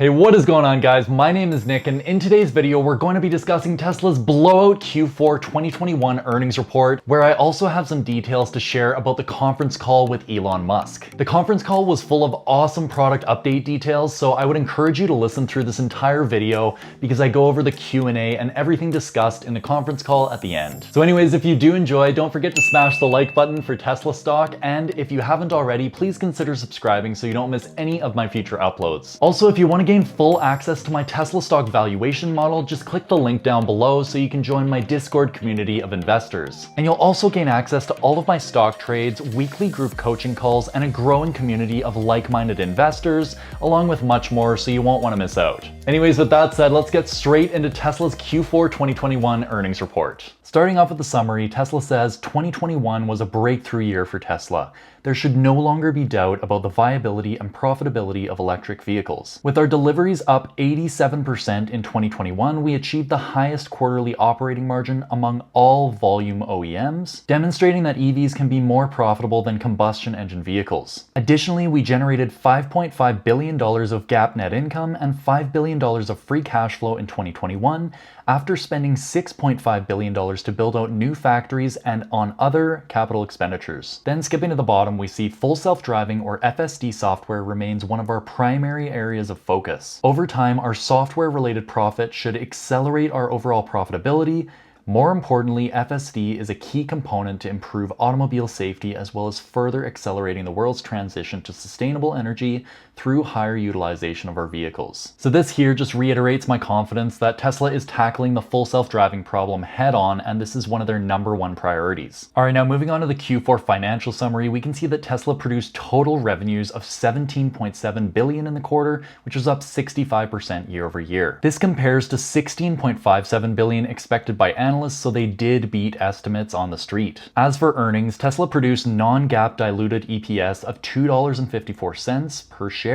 Hey, what is going on, guys? My name is Nick, and in today's video, we're going to be discussing Tesla's blowout Q4 2021 earnings report, where I also have some details to share about the conference call with Elon Musk. The conference call was full of awesome product update details, so I would encourage you to listen through this entire video because I go over the Q&A and everything discussed in the conference call at the end. So anyways, if you do enjoy, don't forget to smash the like button for Tesla stock, and if you haven't already, please consider subscribing so you don't miss any of my future uploads. Also, if you want to gain full access to my Tesla stock valuation model, just click the link down below so you can join my Discord community of investors. And you'll also gain access to all of my stock trades, weekly group coaching calls, and a growing community of like-minded investors, along with much more, so you won't want to miss out. Anyways, with that said, let's get straight into Tesla's Q4 2021 earnings report. Starting off with the summary, Tesla says 2021 was a breakthrough year for Tesla. There should no longer be doubt about the viability and profitability of electric vehicles. With our deliveries up 87% in 2021, we achieved the highest quarterly operating margin among all volume OEMs, demonstrating that EVs can be more profitable than combustion engine vehicles. Additionally, we generated $5.5 billion of GAAP net income and $5 billion of free cash flow in 2021, after spending $6.5 billion to build out new factories and on other capital expenditures. Then skipping to the bottom, we see full self-driving or FSD software remains one of our primary areas of focus. Over time, our software-related profit should accelerate our overall profitability. More importantly, FSD is a key component to improve automobile safety as well as further accelerating the world's transition to sustainable energy through higher utilization of our vehicles. So this here just reiterates my confidence that Tesla is tackling the full self-driving problem head on, and this is one of their #1 priorities. Alright, now moving on to the Q4 financial summary, we can see that Tesla produced total revenues of $17.7 billion in the quarter, which was up 65% year over year. This compares to $16.57 billion expected by analysts, so they did beat estimates on the street. As for earnings, Tesla produced non-GAAP diluted EPS of $2.54 per share,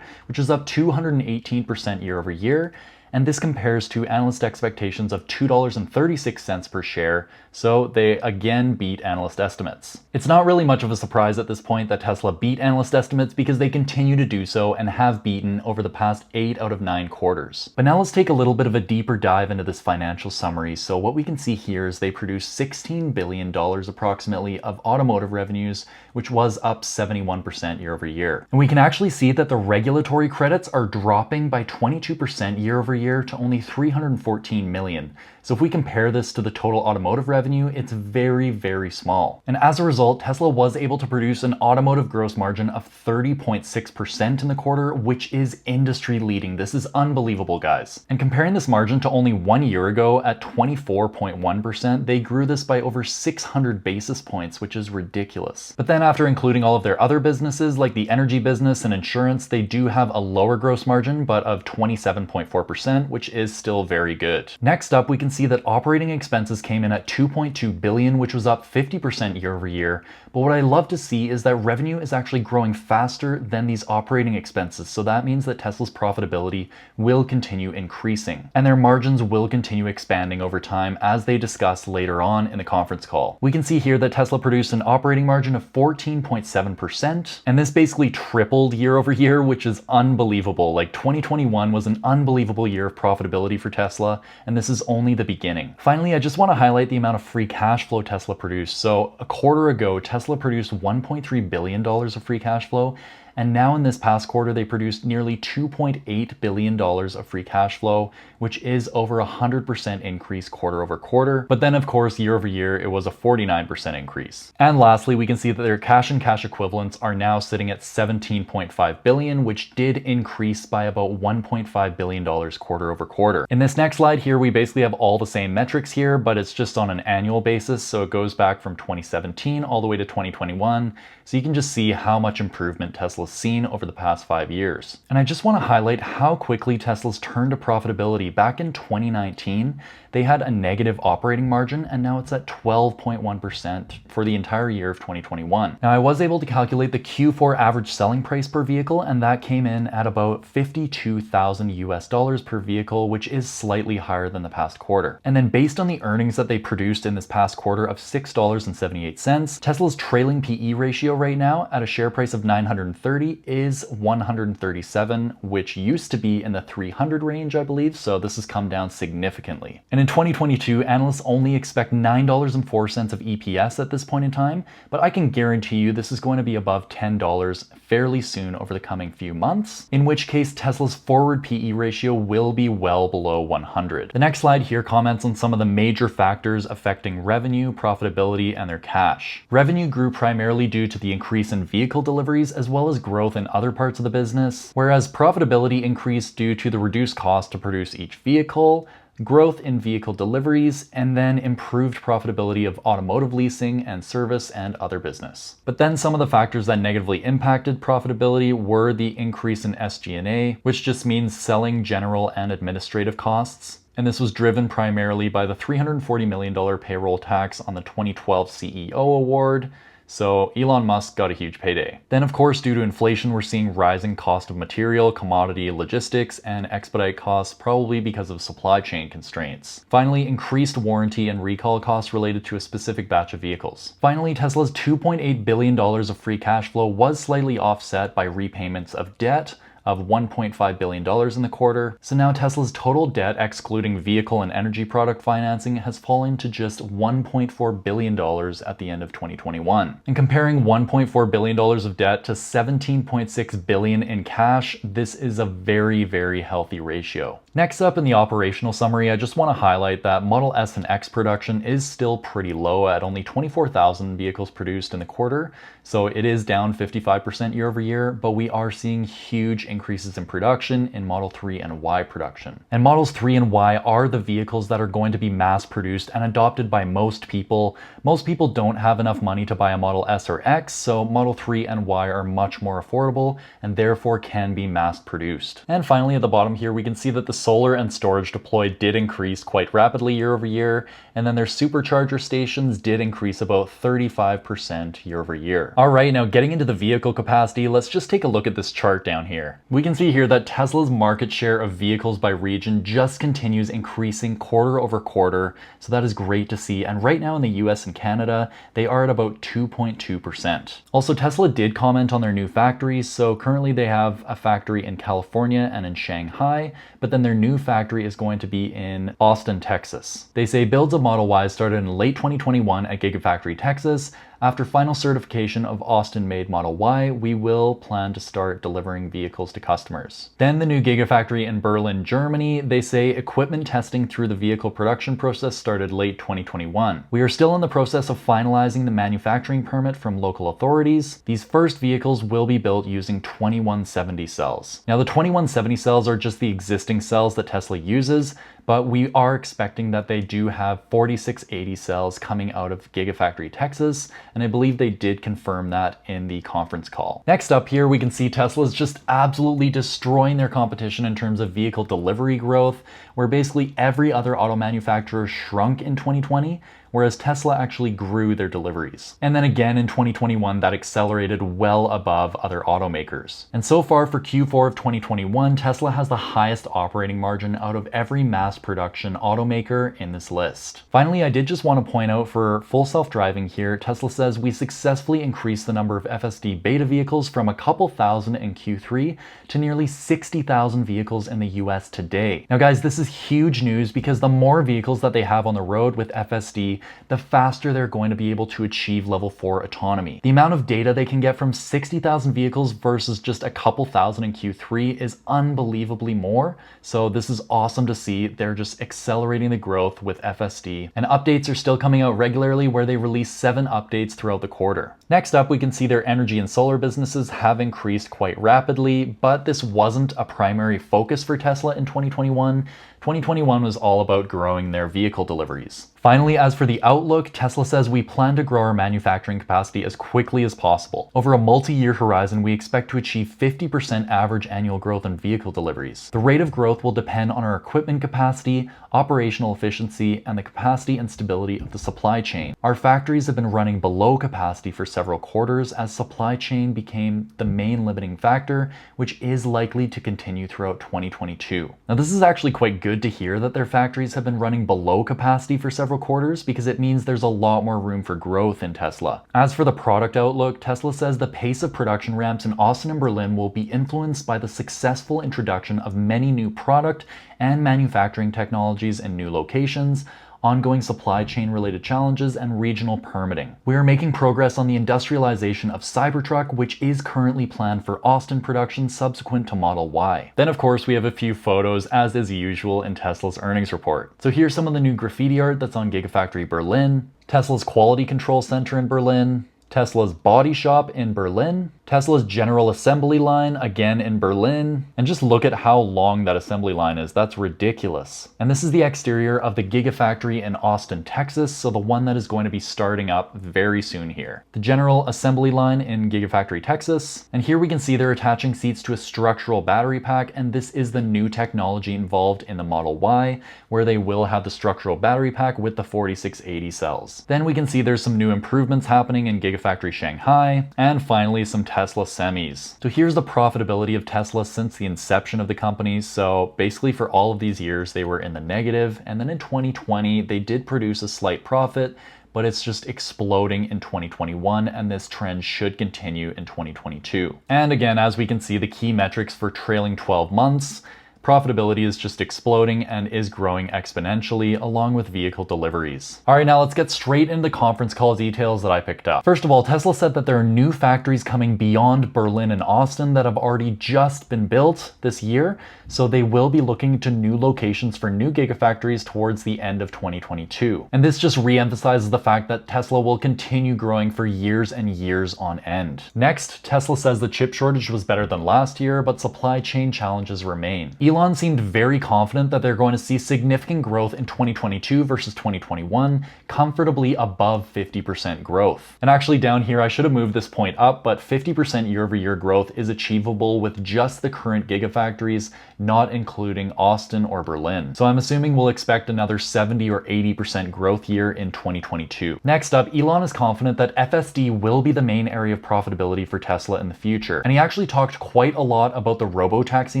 which is up 218% year over year, and this compares to analyst expectations of $2.36 per share, so they again beat analyst estimates. It's not really much of a surprise at this point that Tesla beat analyst estimates because they continue to do so and have beaten over the past 8 out of 9 quarters. But now let's take a little bit of a deeper dive into this financial summary. So what we can see here is they produced $16 billion approximately of automotive revenues, which was up 71% year over year. And we can actually see that the regulatory credits are dropping by 22% year over year to only 314 million. So if we compare this to the total automotive revenue, it's very, very small. And as a result, Tesla was able to produce an automotive gross margin of 30.6% in the quarter, which is industry leading. This is unbelievable, guys. And comparing this margin to only 1 year ago at 24.1%, they grew this by over 600 basis points, which is ridiculous. But then after including all of their other businesses, like the energy business and insurance, they do have a lower gross margin, but of 27.4%, which is still very good. Next up, we can see that operating expenses came in at $2.2 billion, which was up 50% year over year. But what I love to see is that revenue is actually growing faster than these operating expenses. So that means that Tesla's profitability will continue increasing and their margins will continue expanding over time, as they discuss later on in the conference call. We can see here that Tesla produced an operating margin of 14.7%, and this basically tripled year over year, which is unbelievable. Like 2021 was an unbelievable year of profitability for Tesla, and this is only the beginning. Finally, I just want to highlight the amount of free cash flow Tesla produced. So a quarter ago, Tesla produced $1.3 billion of free cash flow, and now in this past quarter, they produced nearly $2.8 billion of free cash flow, which is over 100% increase quarter over quarter. But then of course, year over year, it was a 49% increase. And lastly, we can see that their cash and cash equivalents are now sitting at $17.5 billion, which did increase by about $1.5 billion quarter over quarter. In this next slide here, we basically have all the same metrics here, but it's just on an annual basis. So it goes back from 2017 all the way to 2021. So you can just see how much improvement Tesla's seen over the past 5 years. And I just want to highlight how quickly Tesla's turned to profitability. Back in 2019, they had a negative operating margin, and now it's at 12.1% for the entire year of 2021. Now, I was able to calculate the Q4 average selling price per vehicle, and that came in at about $52,000 per vehicle, which is slightly higher than the past quarter. And then based on the earnings that they produced in this past quarter of $6.78, Tesla's trailing PE ratio right now at a share price of $930 2030 is 137, which used to be in the 300 range, I believe, so this has come down significantly. And in 2022, analysts only expect $9.04 of EPS at this point in time, but I can guarantee you this is going to be above $10 fairly soon over the coming few months, in which case Tesla's forward PE ratio will be well below 100. The next slide here comments on some of the major factors affecting revenue, profitability, and their cash. Revenue grew primarily due to the increase in vehicle deliveries as well as growth in other parts of the business, whereas profitability increased due to the reduced cost to produce each vehicle, growth in vehicle deliveries, and then improved profitability of automotive leasing and service and other business. But then some of the factors that negatively impacted profitability were the increase in SG&A, which just means selling, general, and administrative costs. And this was driven primarily by the $340 million payroll tax on the 2012 CEO award. So Elon Musk got a huge payday. Then of course, due to inflation, we're seeing rising cost of material, commodity, logistics, and expedite costs, probably because of supply chain constraints. Finally, increased warranty and recall costs related to a specific batch of vehicles. Finally, Tesla's $2.8 billion of free cash flow was slightly offset by repayments of debt of $1.5 billion in the quarter. So now Tesla's total debt, excluding vehicle and energy product financing, has fallen to just $1.4 billion at the end of 2021. And comparing $1.4 billion of debt to $17.6 billion in cash, this is a very, very healthy ratio. Next up in the operational summary, I just want to highlight that Model S and X production is still pretty low at only 24,000 vehicles produced in the quarter. So it is down 55% year over year, but we are seeing huge increases in production in Model 3 and Y production. And Models 3 and Y are the vehicles that are going to be mass produced and adopted by most people. Most people don't have enough money to buy a Model S or X, so Model 3 and Y are much more affordable and therefore can be mass produced. And finally, at the bottom here, we can see that the solar and storage deployed did increase quite rapidly year over year, and then their supercharger stations did increase about 35% year over year. All right, now getting into the vehicle capacity, let's just take a look at this chart down here. We can see here that Tesla's market share of vehicles by region just continues increasing quarter over quarter, so that is great to see. And right now in the US and Canada, they are at about 2.2%. Also, Tesla did comment on their new factories, so currently they have a factory in California and in Shanghai, but then their new factory is going to be in Austin, Texas. They say builds of Model Y started in late 2021 at Gigafactory, Texas. After final certification of Austin-made Model Y, we will plan to start delivering vehicles to customers. Then the new Gigafactory in Berlin, Germany, they say equipment testing through the vehicle production process started late 2021. We are still in the process of finalizing the manufacturing permit from local authorities. These first vehicles will be built using 2170 cells. Now the 2170 cells are just the existing cells that Tesla uses, but we are expecting that they do have 4680 cells coming out of Gigafactory, Texas, and I believe they did confirm that in the conference call. Next up here, we can see Tesla's just absolutely destroying their competition in terms of vehicle delivery growth, where basically every other auto manufacturer shrunk in 2020, whereas Tesla actually grew their deliveries. And then again in 2021, that accelerated well above other automakers. And so far for Q4 of 2021, Tesla has the highest operating margin out of every mass production automaker in this list. Finally, I did just want to point out for full self-driving here, Tesla says we successfully increased the number of FSD beta vehicles from a couple thousand in Q3 to nearly 60,000 vehicles in the US today. Now guys, this is huge news because the more vehicles that they have on the road with FSD, the faster they're going to be able to achieve level 4 autonomy. The amount of data they can get from 60,000 vehicles versus just a couple thousand in Q3 is unbelievably more. So this is awesome to see. They're just accelerating the growth with FSD. And updates are still coming out regularly, where they release 7 updates throughout the quarter. Next up, we can see their energy and solar businesses have increased quite rapidly, but this wasn't a primary focus for Tesla in 2021. 2021 was all about growing their vehicle deliveries. Finally, as for the outlook, Tesla says we plan to grow our manufacturing capacity as quickly as possible. Over a multi-year horizon, we expect to achieve 50% average annual growth in vehicle deliveries. The rate of growth will depend on our equipment capacity, operational efficiency, and the capacity and stability of the supply chain. Our factories have been running below capacity for several quarters as supply chain became the main limiting factor, which is likely to continue throughout 2022. Now, this is actually quite good to hear that their factories have been running below capacity for several quarters, because it means there's a lot more room for growth in Tesla. As for the product outlook, Tesla says the pace of production ramps in Austin and Berlin will be influenced by the successful introduction of many new product and manufacturing technologies in new locations, ongoing supply chain related challenges, and regional permitting. We are making progress on the industrialization of Cybertruck, which is currently planned for Austin production subsequent to Model Y. Then of course we have a few photos, as is usual in Tesla's earnings report. So here's some of the new graffiti art that's on Gigafactory Berlin, Tesla's quality control center in Berlin, Tesla's body shop in Berlin, Tesla's general assembly line again in Berlin, and just look at how long that assembly line is. That's ridiculous. And this is the exterior of the Gigafactory in Austin, Texas, so the one that is going to be starting up very soon here. The general assembly line in Gigafactory, Texas, and here we can see they're attaching seats to a structural battery pack, and this is the new technology involved in the Model Y, where they will have the structural battery pack with the 4680 cells. Then we can see there's some new improvements happening in Gigafactory Shanghai, and finally some Tesla semis. So here's the profitability of Tesla since the inception of the company. So basically for all of these years, they were in the negative. And then in 2020, they did produce a slight profit, but it's just exploding in 2021, and this trend should continue in 2022. And again, as we can see, the key metrics for trailing 12 months, profitability is just exploding and is growing exponentially along with vehicle deliveries. All right, now let's get straight into the conference call details that I picked up. First of all, Tesla said that there are new factories coming beyond Berlin and Austin that have already just been built this year. So they will be looking to new locations for new gigafactories towards the end of 2022. And this just re-emphasizes the fact that Tesla will continue growing for years and years on end. Next, Tesla says the chip shortage was better than last year, but supply chain challenges remain. Elon seemed very confident that they're going to see significant growth in 2022 versus 2021, comfortably above 50% growth. And actually down here, I should have moved this point up, but 50% year-over-year growth is achievable with just the current gigafactories, not including Austin or Berlin. So I'm assuming we'll expect another 70 or 80% growth year in 2022. Next up, Elon is confident that FSD will be the main area of profitability for Tesla in the future. And he actually talked quite a lot about the robo-taxi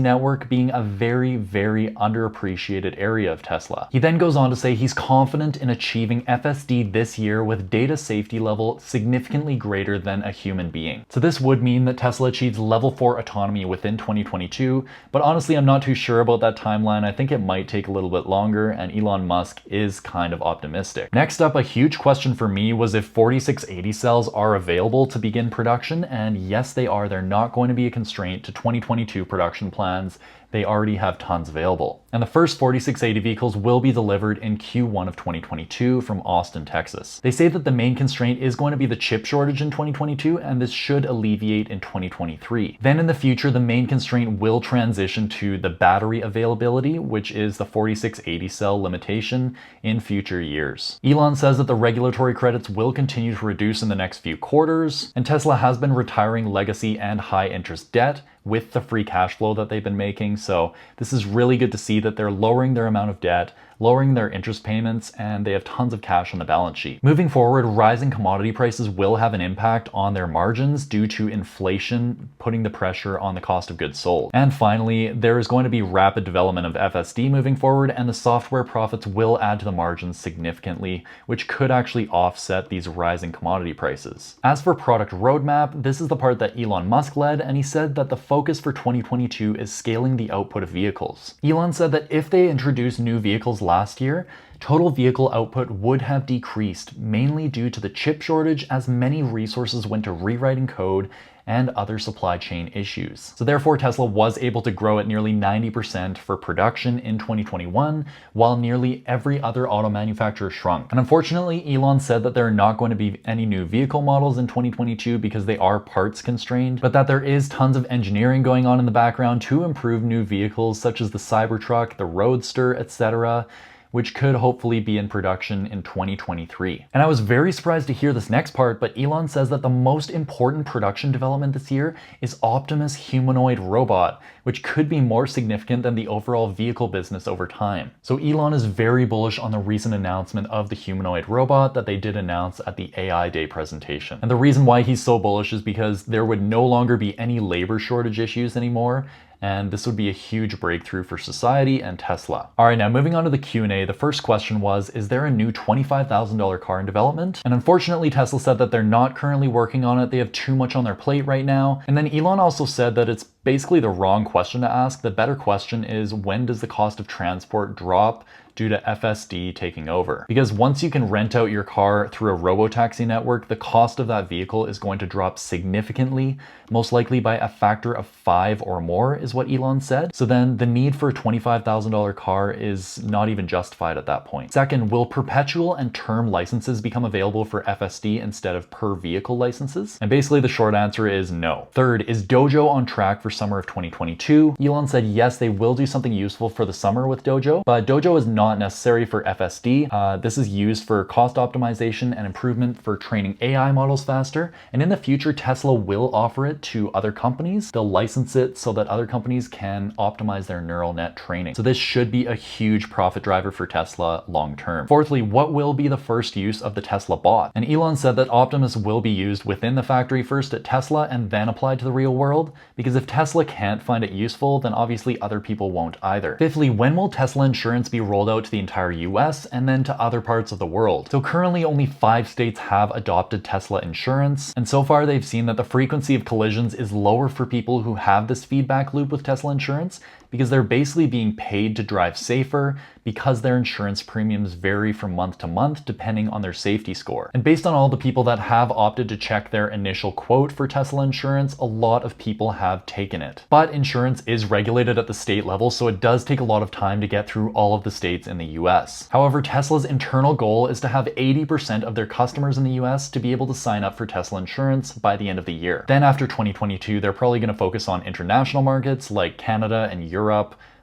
network being a very, very underappreciated area of Tesla. He then goes on to say he's confident in achieving FSD this year with data safety level significantly greater than a human being. So this would mean that Tesla achieves level 4 autonomy within 2022, but honestly, I'm not too sure about that timeline. I think it might take a little bit longer, and Elon Musk is kind of optimistic. Next up, a huge question for me was if 4680 cells are available to begin production, and yes, they are. They're not going to be a constraint to 2022 production plans. They already have tons available. And the first 4680 vehicles will be delivered in Q1 of 2022 from Austin, Texas. They say that the main constraint is going to be the chip shortage in 2022, and this should alleviate in 2023. Then in the future, the main constraint will transition to the battery availability, which is the 4680 cell limitation in future years. Elon says that the regulatory credits will continue to reduce in the next few quarters, and Tesla has been retiring legacy and high interest debt with the free cash flow that they've been making. So this is really good to see that they're lowering their amount of debt, lowering their interest payments, and they have tons of cash on the balance sheet. Moving forward, rising commodity prices will have an impact on their margins due to inflation putting the pressure on the cost of goods sold. And finally, there is going to be rapid development of FSD moving forward, and the software profits will add to the margins significantly, which could actually offset these rising commodity prices. As for product roadmap, this is the part that Elon Musk led, and he said that the focus for 2022 is scaling the output of vehicles. Elon said that if they introduced new vehicles last year, total vehicle output would have decreased, mainly due to the chip shortage, as many resources went to rewriting code and other supply chain issues. So therefore, Tesla was able to grow at nearly 90% for production in 2021, while nearly every other auto manufacturer shrunk. And unfortunately, Elon said that there are not going to be any new vehicle models in 2022 because they are parts constrained, but that there is tons of engineering going on in the background to improve new vehicles such as the Cybertruck, the Roadster, etc., which could hopefully be in production in 2023. And I was very surprised to hear this next part, but Elon says that the most important production development this year is Optimus humanoid robot, which could be more significant than the overall vehicle business over time. So Elon is very bullish on the recent announcement of the humanoid robot that they did announce at the AI Day presentation. And the reason why he's so bullish is because there would no longer be any labor shortage issues anymore, and this would be a huge breakthrough for society and Tesla. All right, now moving on to the Q&A, the first question was, is there a new $25,000 car in development? And unfortunately, Tesla said that they're not currently working on it. They have too much on their plate right now. And then Elon also said that it's basically the wrong question to ask. The better question is, when does the cost of transport drop due to FSD taking over? Because once you can rent out your car through a robotaxi network, the cost of that vehicle is going to drop significantly, most likely by a factor of 5 or more, is what Elon said. So then the need for a $25,000 car is not even justified at that point. Second, will perpetual and term licenses become available for FSD instead of per vehicle licenses? And basically the short answer is no. Third, is Dojo on track for summer of 2022? Elon said yes, they will do something useful for the summer with Dojo, but Dojo is not necessary for FSD. This is used for cost optimization and improvement for training AI models faster. And in the future, Tesla will offer it to other companies. They'll license it so that other companies can optimize their neural net training. So this should be a huge profit driver for Tesla long term. Fourthly, what will be the first use of the Tesla bot? And Elon said that Optimus will be used within the factory first at Tesla and then applied to the real world, because if Tesla can't find it useful, then obviously other people won't either. Fifthly, when will Tesla insurance be rolled out to the entire US and then to other parts of the world? So currently only 5 states have adopted Tesla insurance, and so far they've seen that the frequency of collisions is lower for people who have this feedback loop with Tesla insurance, because they're basically being paid to drive safer because their insurance premiums vary from month to month depending on their safety score. And based on all the people that have opted to check their initial quote for Tesla insurance, a lot of people have taken it. But insurance is regulated at the state level, so it does take a lot of time to get through all of the states in the US. However, Tesla's internal goal is to have 80% of their customers in the US to be able to sign up for Tesla insurance by the end of the year. Then after 2022, they're probably going to focus on international markets like Canada and Europe,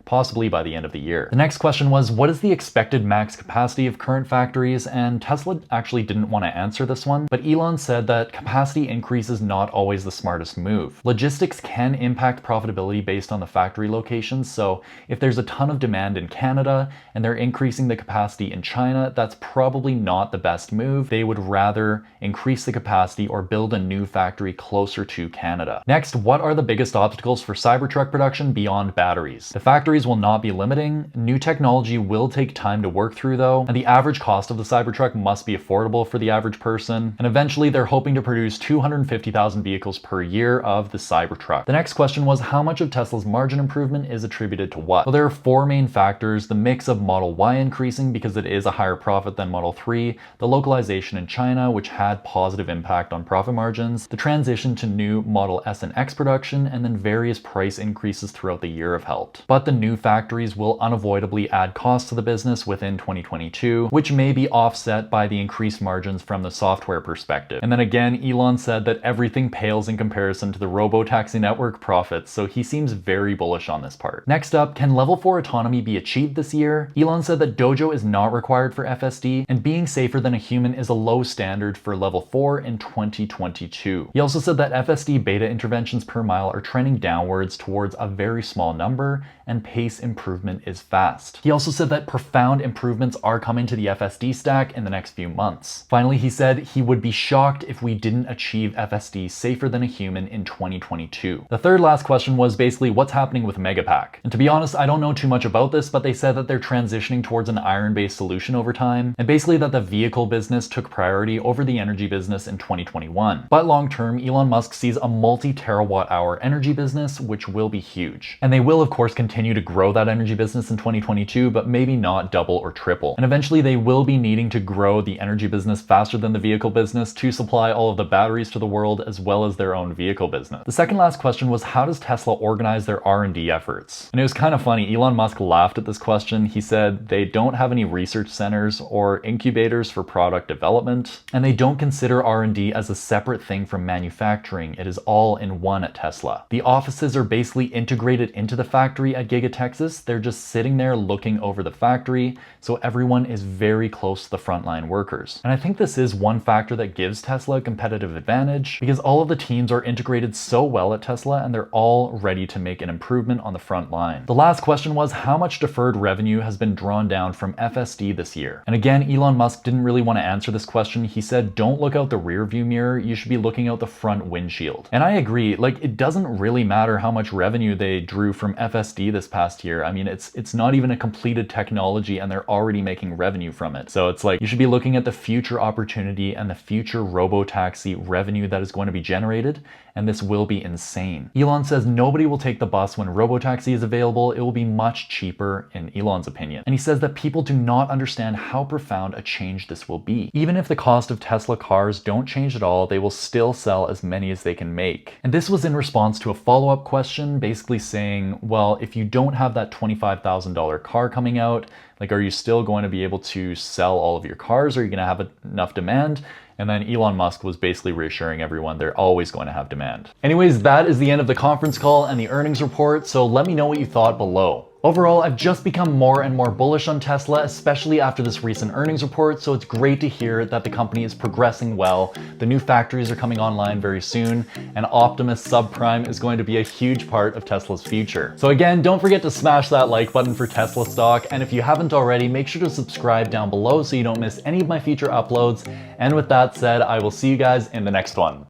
possibly by the end of the year. The next question was, what is the expected max capacity of current factories? And Tesla actually didn't want to answer this one, but Elon said that capacity increase is not always the smartest move. Logistics can impact profitability based on the factory locations, so if there's a ton of demand in Canada and they're increasing the capacity in China, that's probably not the best move. They would rather increase the capacity or build a new factory closer to Canada. Next, what are the biggest obstacles for Cybertruck production beyond batteries? The factories will not be limiting. New technology will take time to work through though, and the average cost of the Cybertruck must be affordable for the average person. And eventually they're hoping to produce 250,000 vehicles per year of the Cybertruck. The next question was, how much of Tesla's margin improvement is attributed to what? Well, there are 4 main factors: the mix of Model Y increasing because it is a higher profit than Model 3, the localization in China, which had positive impact on profit margins, the transition to new Model S and X production, and then various price increases throughout the year have helped. But the new factories will unavoidably add costs to the business within 2022, which may be offset by the increased margins from the software perspective. And then again, Elon said that everything pales in comparison to the robotaxi network profits, so he seems very bullish on this part. Next up, can level 4 autonomy be achieved this year? Elon said that Dojo is not required for FSD, and being safer than a human is a low standard for level 4 in 2022. He also said that FSD beta interventions per mile are trending downwards towards a very small number, and pace improvement is fast. He also said that profound improvements are coming to the FSD stack in the next few months. Finally, he said he would be shocked if we didn't achieve FSD safer than a human in 2022. The third last question was basically what's happening with Megapack. And to be honest, I don't know too much about this, but they said that they're transitioning towards an iron-based solution over time, and basically that the vehicle business took priority over the energy business in 2021. But long term, Elon Musk sees a multi-terawatt-hour energy business, which will be huge. And they will of course continue to grow that energy business in 2022, but maybe not double or triple. And eventually they will be needing to grow the energy business faster than the vehicle business to supply all of the batteries to the world as well as their own vehicle business. The second last question was, how does Tesla organize their R&D efforts? And it was kind of funny. Elon Musk laughed at this question. He said they don't have any research centers or incubators for product development, and they don't consider R&D as a separate thing from manufacturing. It is all in one at Tesla. The offices are basically integrated into the factory at Texas, they're just sitting there looking over the factory, so everyone is very close to the frontline workers. And I think this is one factor that gives Tesla a competitive advantage, because all of the teams are integrated so well at Tesla and they're all ready to make an improvement on the front line. The last question was how much deferred revenue has been drawn down from FSD this year? And again, Elon Musk didn't really want to answer this question. He said, don't look out the rear view mirror, you should be looking out the front windshield. And I agree, like it doesn't really matter how much revenue they drew from FSD this past year. I mean, it's not even a completed technology and they're already making revenue from it. So it's like you should be looking at the future opportunity and the future robo-taxi revenue that is going to be generated, and this will be insane. Elon says nobody will take the bus when robotaxi is available. It will be much cheaper in Elon's opinion. And he says that people do not understand how profound a change this will be. Even if the cost of Tesla cars don't change at all, they will still sell as many as they can make. And this was in response to a follow-up question, basically saying, well, if you don't have that $25,000 car coming out, like, are you still going to be able to sell all of your cars? Are you going to have enough demand? And then Elon Musk was basically reassuring everyone they're always going to have demand. Anyways, that is the end of the conference call and the earnings report, so let me know what you thought below. Overall, I've just become more and more bullish on Tesla, especially after this recent earnings report, so it's great to hear that the company is progressing well. The new factories are coming online very soon, and Optimus subprime is going to be a huge part of Tesla's future. So again, don't forget to smash that like button for Tesla stock, and if you haven't already, make sure to subscribe down below so you don't miss any of my future uploads. And with that said, I will see you guys in the next one.